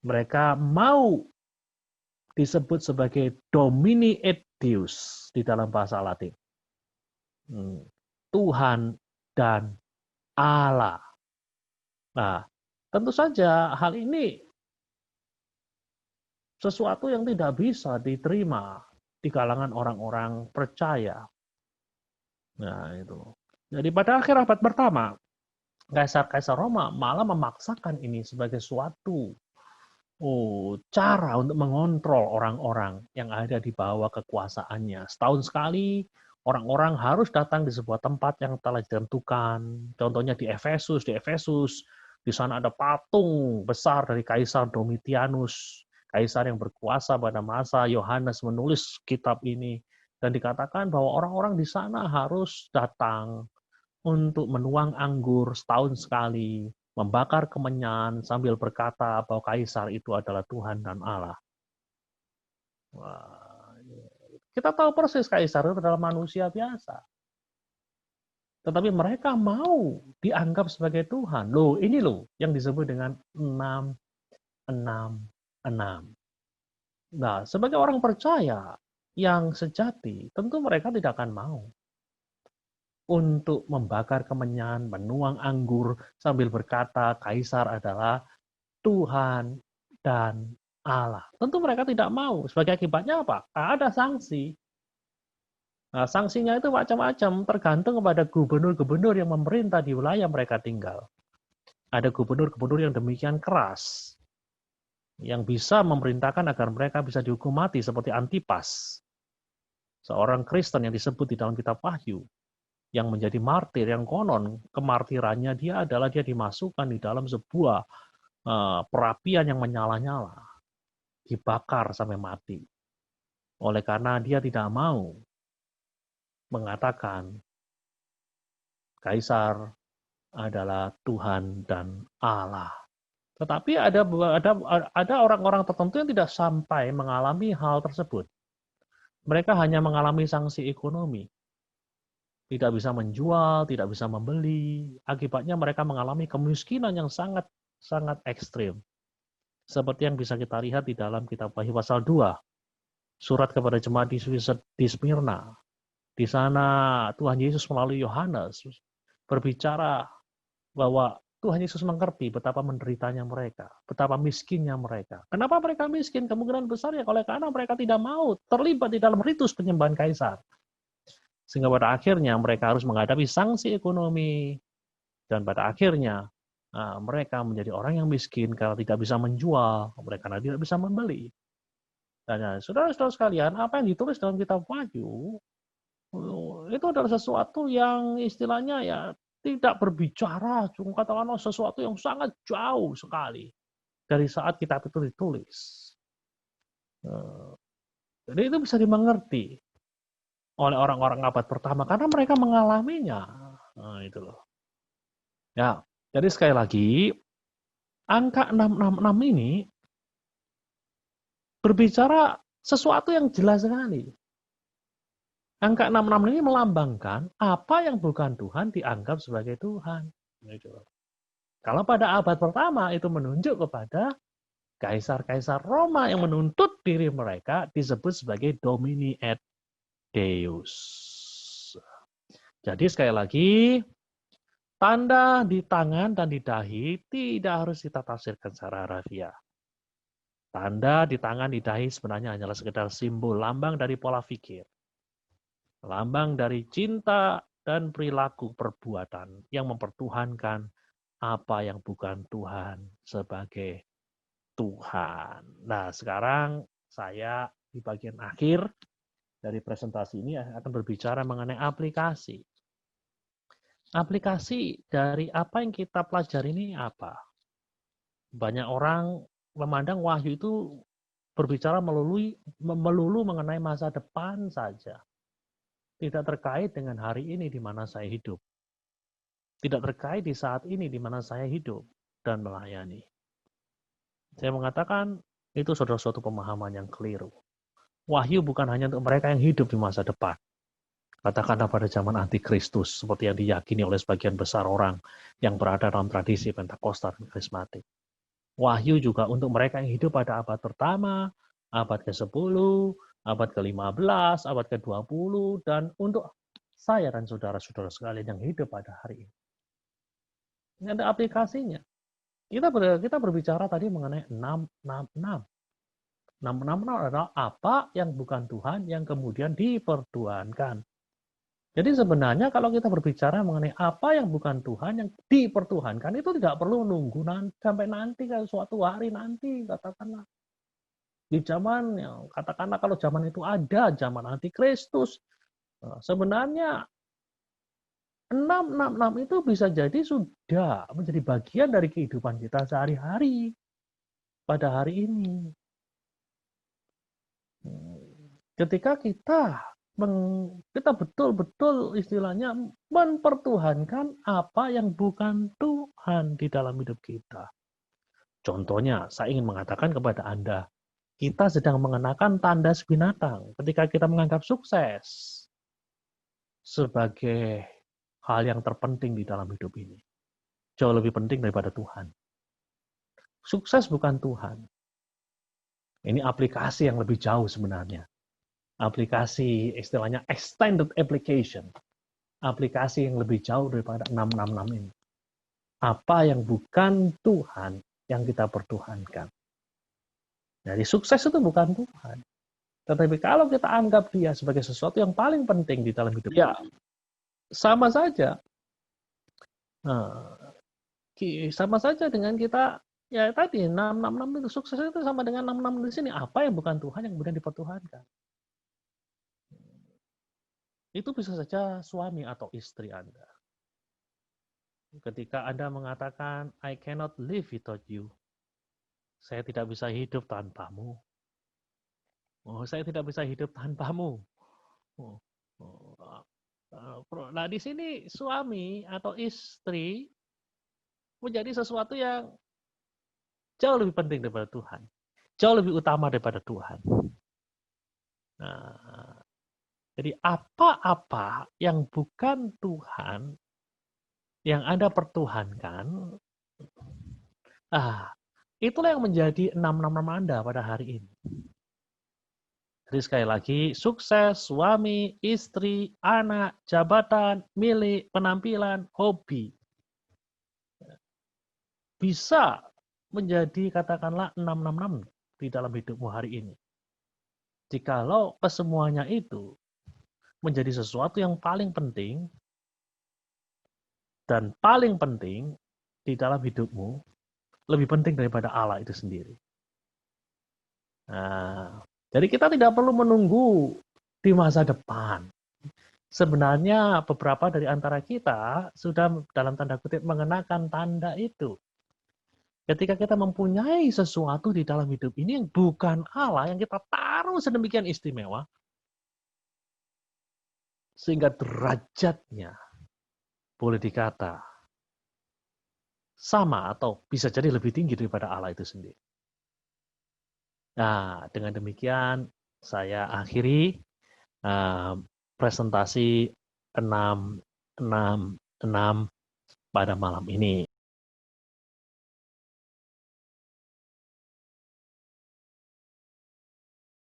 Mereka mau disebut sebagai Domini et Deus di dalam bahasa Latin. Tuhan dan Allah. Nah, tentu saja hal ini sesuatu yang tidak bisa diterima di kalangan orang-orang percaya. Nah, itu. Jadi pada akhir abad pertama, kaisar-kaisar Roma malah memaksakan ini sebagai suatu cara untuk mengontrol orang-orang yang ada di bawah kekuasaannya. Setahun sekali, orang-orang harus datang di sebuah tempat yang telah ditentukan. Contohnya di Efesus. Di sana ada patung besar dari Kaisar Domitianus, kaisar yang berkuasa pada masa Yohanes menulis kitab ini. Dan dikatakan bahwa orang-orang di sana harus datang untuk menuang anggur setahun sekali, membakar kemenyan sambil berkata bahwa kaisar itu adalah Tuhan dan Allah. Wah, kita tahu persis kaisar itu adalah manusia biasa. Tetapi mereka mau dianggap sebagai Tuhan. Loh, ini loh yang disebut dengan 666. Nah, sebagai orang percaya yang sejati, tentu mereka tidak akan mau untuk membakar kemenyan, menuang anggur, sambil berkata kaisar adalah Tuhan dan Allah. Tentu mereka tidak mau. Sebagai akibatnya apa? Ada sanksi. Nah, sanksinya itu macam-macam, tergantung kepada gubernur-gubernur yang memerintah di wilayah mereka tinggal. Ada gubernur-gubernur yang demikian keras, yang bisa memerintahkan agar mereka bisa dihukum mati, seperti Antipas, seorang Kristen yang disebut di dalam kitab Wahyu, yang menjadi martir, yang konon kemartirannya dia dimasukkan di dalam sebuah perapian yang menyala-nyala, dibakar sampai mati. Oleh karena dia tidak mau mengatakan kaisar adalah Tuhan dan Allah. Tetapi ada orang-orang tertentu yang tidak sampai mengalami hal tersebut. Mereka hanya mengalami sanksi ekonomi. Tidak bisa menjual, tidak bisa membeli. Akibatnya mereka mengalami kemiskinan yang sangat ekstrim. Seperti yang bisa kita lihat di dalam kitab Wahyu pasal 2. Surat kepada jemaat di Smyrna. Di sana Tuhan Yesus melalui Yohanes berbicara bahwa Tuhan Yesus mengerti betapa menderitanya mereka, betapa miskinnya mereka. Kenapa mereka miskin? Kemungkinan besar ya karena mereka tidak mau terlibat di dalam ritus penyembahan kaisar. Sehingga pada akhirnya mereka harus menghadapi sanksi ekonomi. Dan pada akhirnya mereka menjadi orang yang miskin karena tidak bisa menjual, karena tidak bisa membeli. Dan saudara-saudara sekalian, apa yang ditulis dalam kitab Wahyu itu adalah sesuatu yang istilahnya ya tidak berbicara, katakanlah sesuatu yang sangat jauh sekali dari saat kitab itu ditulis. Jadi itu bisa dimengerti oleh orang-orang abad pertama karena mereka mengalaminya. Nah, itu loh. Ya, jadi sekali lagi angka 666 ini berbicara sesuatu yang jelas sekali. Angka 66 ini melambangkan apa yang bukan Tuhan dianggap sebagai Tuhan. Gitu. Kalau pada abad pertama itu menunjuk kepada kaisar-kaisar Roma yang menuntut diri mereka disebut sebagai Domini et Deus. Jadi sekali lagi, tanda di tangan dan di dahi tidak harus kita tafsirkan secara harfiah. Tanda di tangan di dahi sebenarnya hanyalah sekedar simbol lambang dari pola pikir. Lambang dari cinta dan perilaku perbuatan yang mempertuhankan apa yang bukan Tuhan sebagai Tuhan. Nah, sekarang saya di bagian akhir dari presentasi ini akan berbicara mengenai aplikasi. Aplikasi dari apa yang kita pelajari ini apa? Banyak orang memandang wahyu itu berbicara melulu mengenai masa depan saja. Tidak terkait dengan hari ini di mana saya hidup. Tidak terkait di saat ini di mana saya hidup dan melayani. Saya mengatakan itu suatu pemahaman yang keliru. Wahyu bukan hanya untuk mereka yang hidup di masa depan. Katakanlah pada zaman antikristus, seperti yang diyakini oleh sebagian besar orang yang berada dalam tradisi Pentakosta dan Karismatik. Wahyu juga untuk mereka yang hidup pada abad pertama, abad ke-10, abad ke-15, abad ke-20, dan untuk saya dan saudara-saudara sekalian yang hidup pada hari ini. Ini ada aplikasinya. Kita berbicara tadi mengenai 666. 666 adalah apa yang bukan Tuhan yang kemudian dipertuhankan. Jadi sebenarnya kalau kita berbicara mengenai apa yang bukan Tuhan yang dipertuhankan itu tidak perlu nunggu sampai nanti kan suatu hari nanti katakanlah. Di zaman yang katakanlah kalau zaman itu ada zaman antikristus. Sebenarnya 666 itu bisa jadi sudah menjadi bagian dari kehidupan kita sehari-hari pada hari ini. Ketika kita betul-betul istilahnya mempertuhankan apa yang bukan Tuhan di dalam hidup kita. Contohnya, saya ingin mengatakan kepada Anda, kita sedang mengenakan tanda binatang ketika kita menganggap sukses sebagai hal yang terpenting di dalam hidup ini. Jauh lebih penting daripada Tuhan. Sukses bukan Tuhan. Ini aplikasi yang lebih jauh sebenarnya. Aplikasi istilahnya extended application. Aplikasi yang lebih jauh daripada 666 ini. Apa yang bukan Tuhan yang kita pertuhankan. Jadi sukses itu bukan Tuhan. Tetapi kalau kita anggap dia sebagai sesuatu yang paling penting di dalam hidup, ya sama saja. Sama saja dengan kita, ya tadi 666 itu sukses itu sama dengan 66 di sini. Apa yang bukan Tuhan yang kemudian dipertuhankan. Itu bisa saja suami atau istri Anda. Ketika Anda mengatakan, I cannot live without you. Saya tidak bisa hidup tanpamu. Saya tidak bisa hidup tanpamu. Nah, di sini suami atau istri menjadi sesuatu yang jauh lebih penting daripada Tuhan. Jauh lebih utama daripada Tuhan. Nah, jadi apa-apa yang bukan Tuhan, yang Anda pertuhankan, itulah yang menjadi 666 Anda pada hari ini. Jadi sekali lagi, sukses, suami, istri, anak, jabatan, milik, penampilan, hobi. Bisa menjadi katakanlah 666 di dalam hidupmu hari ini. Jikalau kesemuanya itu menjadi sesuatu yang paling penting dan paling penting di dalam hidupmu, lebih penting daripada Allah itu sendiri. Nah, jadi kita tidak perlu menunggu di masa depan. Sebenarnya beberapa dari antara kita sudah dalam tanda kutip mengenakan tanda itu. Ketika kita mempunyai sesuatu di dalam hidup ini yang bukan Allah, yang kita taruh sedemikian istimewa, sehingga derajatnya boleh dikata sama atau bisa jadi lebih tinggi daripada Allah itu sendiri. Nah, dengan demikian saya akhiri presentasi 666 pada malam ini.